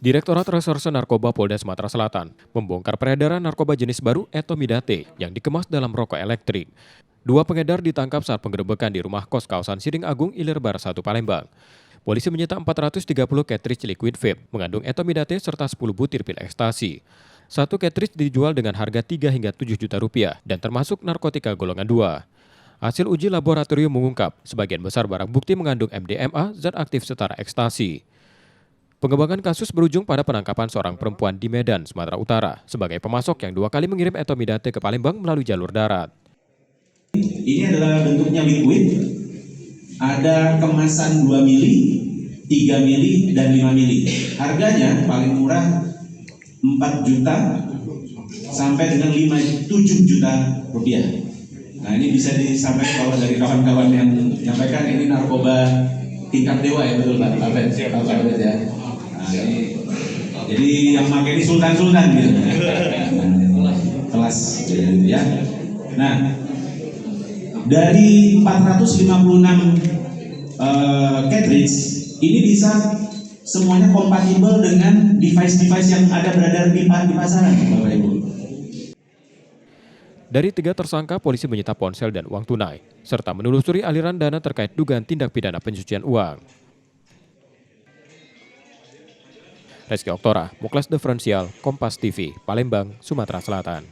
Direktorat Reserse Narkoba Polda Sumatera Selatan membongkar peredaran narkoba jenis baru etomidate yang dikemas dalam rokok elektrik. Dua pengedar ditangkap saat penggerebekan di rumah kos kawasan Siring Agung, Ilir Barat 1 Palembang. Polisi menyita 430 cartridge liquid vape mengandung etomidate serta 10 butir pil ekstasi. Satu cartridge dijual dengan harga 3 hingga 7 juta rupiah dan termasuk narkotika golongan 2. Hasil uji laboratorium mengungkap sebagian besar barang bukti mengandung MDMA, zat aktif setara ekstasi. Pengembangan kasus berujung pada penangkapan seorang perempuan di Medan, Sumatera Utara sebagai pemasok yang 2 kali mengirim etomidate ke Palembang melalui jalur darat. Ini adalah bentuknya liquid, ada kemasan 2 mili, 3 mili, dan 5 mili. Harganya paling murah 4 juta sampai dengan 7 juta rupiah. Nah, ini bisa disampaikan kalau dari kawan-kawan yang menyampaikan ini narkoba tingkat dewa ya, betul Pak Abed ya. Nah, ini, jadi yang pakai ini sultan-sultan gitu. Kelas gitu ya. Nah, dari 456 cartridge ini bisa semuanya kompatibel dengan device-device yang ada berada di pasaran, Bapak Ibu. Dari 3 tersangka, polisi menyita ponsel dan uang tunai, serta menelusuri aliran dana terkait dugaan tindak pidana pencucian uang. Reski Oktora, Muklas Diferensial, Kompas TV, Palembang, Sumatera Selatan.